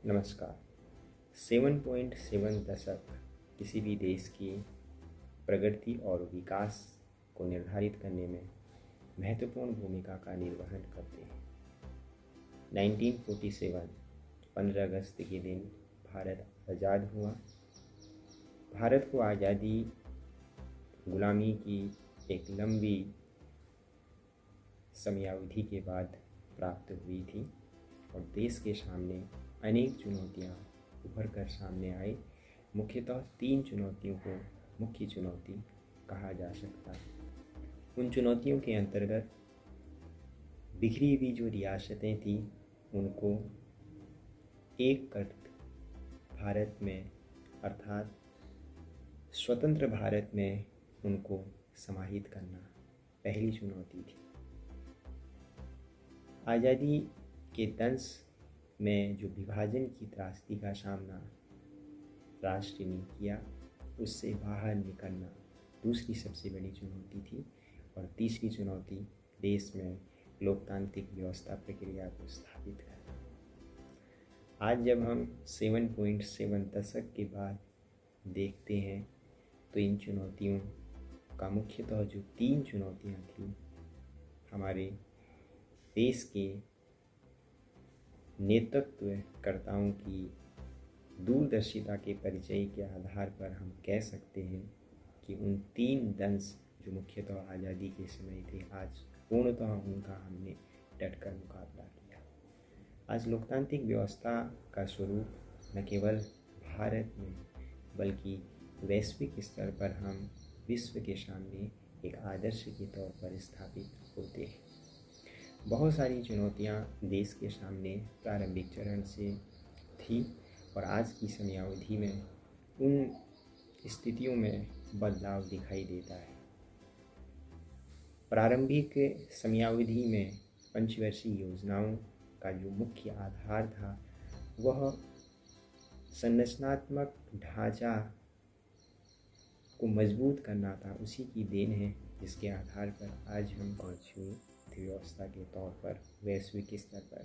नमस्कार। 7.7 दशक किसी भी देश की प्रगति और विकास को निर्धारित करने में महत्वपूर्ण भूमिका का निर्वहन करते हैं। 1947 15 अगस्त के दिन भारत आज़ाद हुआ। भारत को आज़ादी गुलामी की एक लंबी समयावधि के बाद प्राप्त हुई थी और देश के सामने अनेक चुनौतियां उभर कर सामने आई। मुख्यतः 3 चुनौतियों को मुख्य चुनौती कहा जा सकता है। उन चुनौतियों के अंतर्गत बिखरी हुई जो रियासतें थी उनको एक कर भारत में अर्थात स्वतंत्र भारत में उनको समाहित करना पहली चुनौती थी। आज़ादी के दंश में जो विभाजन की त्रासदी का सामना राष्ट्र ने किया, उससे बाहर निकलना दूसरी सबसे बड़ी चुनौती थी। और तीसरी चुनौती देश में लोकतांत्रिक व्यवस्था प्रक्रिया को स्थापित करना। आज जब हम 7.7 दशक के बाद देखते हैं तो इन चुनौतियों का मुख्यतः जो 3 चुनौतियां थी, हमारे देश के नेतृत्वकर्ताओं की दूरदर्शिता के परिचय के आधार पर हम कह सकते हैं कि उन 3 दंश जो मुख्यतः आज़ादी के समय थे, आज पूर्णतः उनका हमने डटकर मुकाबला किया। आज लोकतांत्रिक व्यवस्था का स्वरूप न केवल भारत में बल्कि वैश्विक स्तर पर हम विश्व के सामने एक आदर्श के तौर पर स्थापित होते हैं। बहुत सारी चुनौतियां देश के सामने प्रारंभिक चरण से थी और आज की समयावधि में उन स्थितियों में बदलाव दिखाई देता है। प्रारंभिक समयावधि में पंचवर्षीय योजनाओं का जो मुख्य आधार था वह संरचनात्मक ढांचा को मजबूत करना था। उसी की देन है जिसके आधार पर आज हम पांचवीं व्यवस्था के तौर पर वैश्विक स्तर पर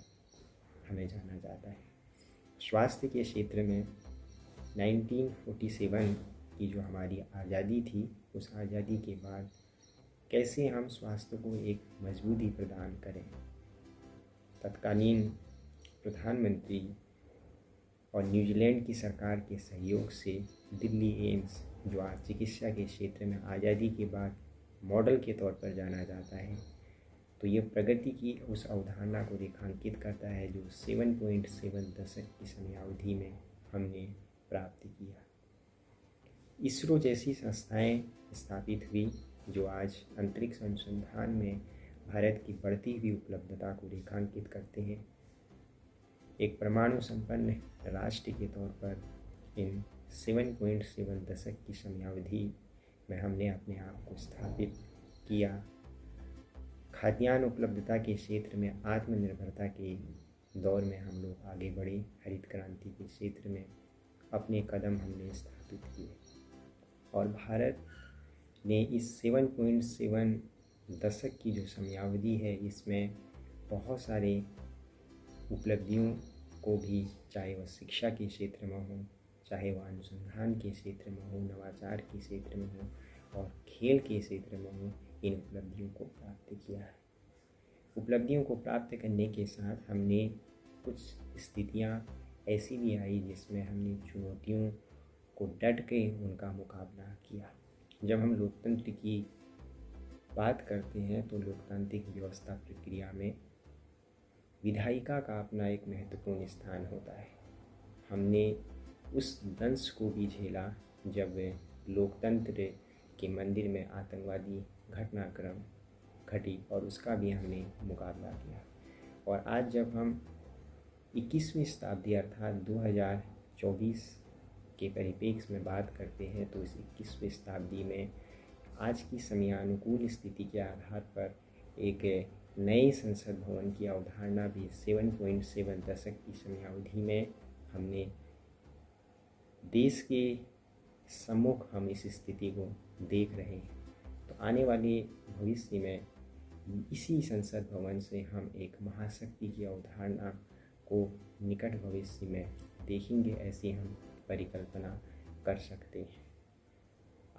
हमें जाना जाता है। स्वास्थ्य के क्षेत्र में 1947 की जो हमारी आज़ादी थी, उस आज़ादी के बाद कैसे हम स्वास्थ्य को एक मजबूती प्रदान करें। तत्कालीन प्रधानमंत्री और न्यूजीलैंड की सरकार के सहयोग से दिल्ली एम्स, जो आज चिकित्सा के क्षेत्र में आज़ादी के बाद मॉडल के तौर पर जाना जाता है, तो ये प्रगति की उस अवधारणा को रेखांकित करता है जो 7.7 दशक की समयावधि में हमने प्राप्त किया। इसरो जैसी संस्थाएं स्थापित हुई जो आज अंतरिक्ष अनुसंधान में भारत की बढ़ती हुई उपलब्धता को रेखांकित करते हैं। एक परमाणु संपन्न राष्ट्र के तौर पर इन 7.7 दशक की समयावधि में हमने अपने आप को स्थापित किया। खाद्यान्न उपलब्धता के क्षेत्र में आत्मनिर्भरता के दौर में हम लोग आगे बढ़े। हरित क्रांति के क्षेत्र में अपने कदम हमने स्थापित किए और भारत ने इस 7.7 दशक की जो समयावधि है, इसमें बहुत सारे उपलब्धियों को भी, चाहे वह शिक्षा के क्षेत्र में हो, चाहे वह अनुसंधान के क्षेत्र में हो, नवाचार के क्षेत्र में हो और खेल के क्षेत्र में हो, इन उपलब्धियों को प्राप्त किया है। उपलब्धियों को प्राप्त करने के साथ हमने कुछ स्थितियां ऐसी भी आई जिसमें हमने चुनौतियों को डट के उनका मुकाबला किया। जब हम लोकतंत्र की बात करते हैं तो लोकतांत्रिक व्यवस्था प्रक्रिया में विधायिका का अपना एक महत्वपूर्ण स्थान होता है। हमने उस दंश को भी झेला जब लोकतंत्र के मंदिर में आतंकवादी घटनाक्रम घटी और उसका भी हमने मुकाबला किया। और आज जब हम 21वीं शताब्दी अर्थात 2024 के परिप्रेक्ष्य में बात करते हैं तो इस 21वीं शताब्दी में आज की समयानुकूल स्थिति के आधार पर एक नए संसद भवन की अवधारणा भी 7.7 दशक की समयावधि में हमने देश के सम्मुख हम इस स्थिति को देख रहे हैं। तो आने वाले भविष्य में इसी संसद भवन से हम एक महाशक्ति की अवधारणा को निकट भविष्य में देखेंगे, ऐसी हम परिकल्पना कर सकते हैं।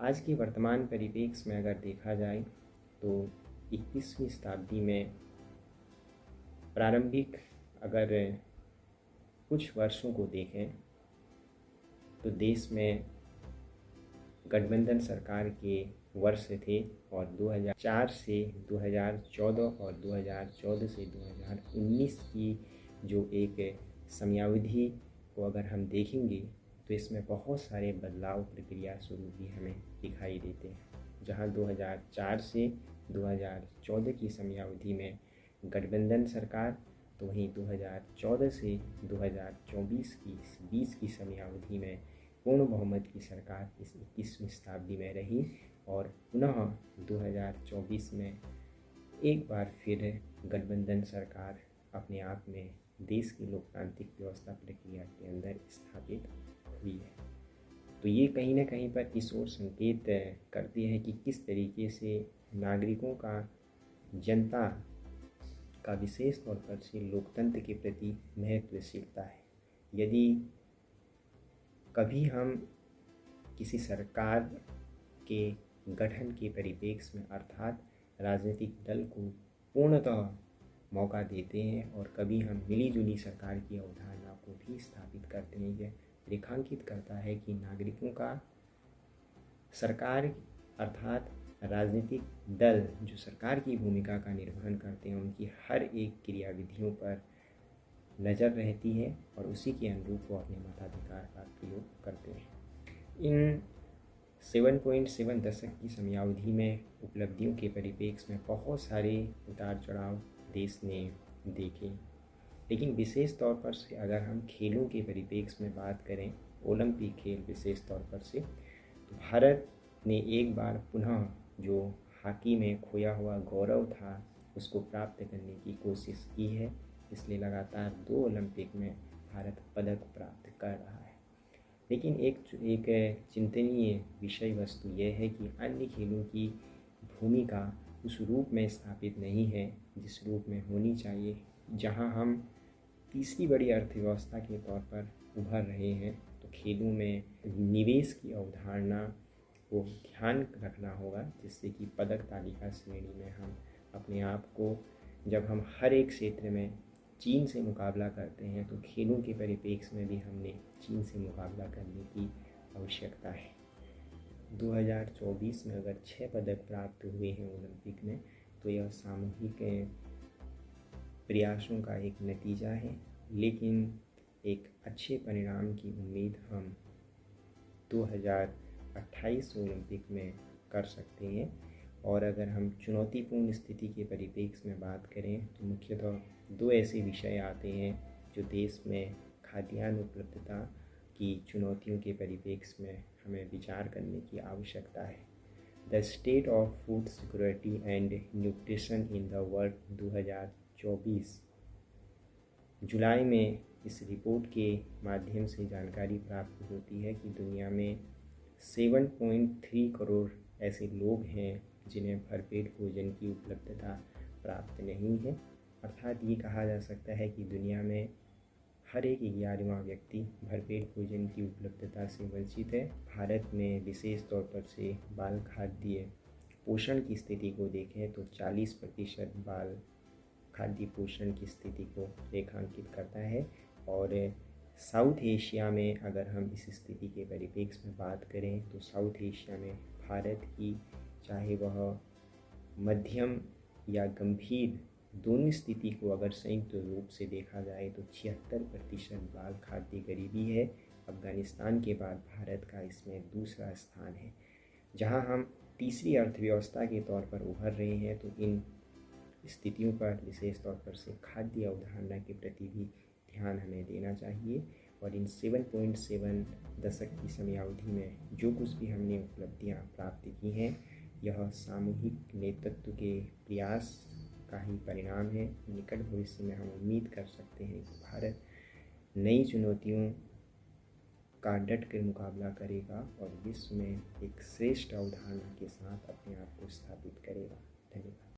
आज के वर्तमान परिप्रेक्ष्य में अगर देखा जाए तो 21वीं शताब्दी में प्रारंभिक अगर कुछ वर्षों को देखें तो देश में गठबंधन सरकार के वर्ष थे, और 2004 से 2014 और 2014 से 2019 की जो एक समयावधि को अगर हम देखेंगे तो इसमें बहुत सारे बदलाव प्रक्रिया स्वरूप भी हमें दिखाई देते हैं। जहां 2004 से 2014 की समयावधि में गठबंधन शताब्दी, तो वहीं 2014 से 2024 की बीच की समयावधि में पूर्ण बहुमत की सरकार इस 21वीं शताब्दी में रही, और पुनः 2024 में एक बार फिर गठबंधन सरकार अपने आप में देश की लोकतांत्रिक व्यवस्था प्रक्रिया के अंदर स्थापित हुई है। तो ये कहीं ना कहीं पर इस ओर संकेत करती है कि किस तरीके से नागरिकों का, जनता का विशेष तौर पर से लोकतंत्र के प्रति महत्वशीलता है। यदि कभी हम किसी सरकार के गठन के परिप्रेक्ष्य में अर्थात राजनीतिक दल को पूर्णतः मौका देते हैं और कभी हम मिलीजुली सरकार की अवधारणा को भी स्थापित करते हैं, यह रेखांकित करता है कि नागरिकों का सरकार अर्थात राजनीतिक दल जो सरकार की भूमिका का निर्वहन करते हैं, उनकी हर एक क्रियाविधियों पर नज़र रहती है और उसी के अनुरूप वो अपने मताधिकार का प्रयोग करते हैं। इन 7.7 दशक की समयावधि में उपलब्धियों के परिप्रेक्ष्य में बहुत सारे उतार चढ़ाव देश ने देखे, लेकिन विशेष तौर पर से अगर हम खेलों के परिप्रेक्ष्य में बात करें, ओलंपिक खेल विशेष तौर पर से, तो भारत ने एक बार पुनः जो हॉकी में खोया हुआ गौरव था उसको प्राप्त करने की कोशिश की है। इसलिए लगातार 2 ओलंपिक में भारत पदक प्राप्त कर रहा है। लेकिन एक चिंतनीय विषय वस्तु यह है कि अन्य खेलों की भूमिका उस रूप में स्थापित नहीं है जिस रूप में होनी चाहिए। जहां हम तीसरी बड़ी अर्थव्यवस्था के तौर पर उभर रहे हैं, तो खेलों में निवेश की अवधारणा को ध्यान रखना होगा, जिससे कि पदक तालिका श्रेणी में हम अपने आप को, जब हम हर एक क्षेत्र में चीन से मुकाबला करते हैं, तो खेलों के परिप्रेक्ष्य में भी हमने चीन से मुकाबला करने की आवश्यकता है। 2024 में अगर 6 पदक प्राप्त हुए हैं ओलंपिक में, तो यह सामूहिक प्रयासों का एक नतीजा है, लेकिन एक अच्छे परिणाम की उम्मीद हम 2028 ओलंपिक में कर सकते हैं। और अगर हम चुनौतीपूर्ण स्थिति के परिप्रेक्ष्य में बात करें तो मुख्यतः 2 ऐसे विषय आते हैं जो देश में खाद्यान्न उपलब्धता की चुनौतियों के परिप्रेक्ष्य में हमें विचार करने की आवश्यकता है। The state of food security and nutrition in the world 2024 जुलाई में इस रिपोर्ट के माध्यम से जानकारी प्राप्त होती है कि दुनिया में 7.3 करोड़ ऐसे लोग हैं जिन्हें भरपेट भोजन की उपलब्धता प्राप्त नहीं है। अर्थात ये कहा जा सकता है कि दुनिया में हर एक 11वां व्यक्ति भरपेट भोजन की उपलब्धता से वंचित है। भारत में विशेष तौर पर से बाल खाद्य पोषण की स्थिति को देखें तो 40% बाल खाद्य पोषण की स्थिति को रेखांकित करता है। और साउथ एशिया में अगर हम इस स्थिति के परिप्रेक्ष्य में बात करें तो साउथ एशिया में भारत की, चाहे वह मध्यम या गंभीर, दोनों स्थिति को अगर संयुक्त रूप से देखा जाए तो 76% बाल खाद्य गरीबी है। अफगानिस्तान के बाद भारत का इसमें दूसरा स्थान है। जहां हम तीसरी अर्थव्यवस्था के तौर पर उभर रहे हैं, तो इन स्थितियों पर विशेष तौर पर से खाद्य अवधारणा के प्रति भी ध्यान हमें देना चाहिए। और इन 7.7 दशक की समयावधि में जो कुछ भी हमने उपलब्धियां प्राप्त की हैं, यह सामूहिक नेतृत्व के प्रयास का ही परिणाम है। निकट भविष्य में हम उम्मीद कर सकते हैं कि भारत नई चुनौतियों का डट कर मुकाबला करेगा और विश्व में एक श्रेष्ठ अवधारणा के साथ अपने आप को स्थापित करेगा। धन्यवाद।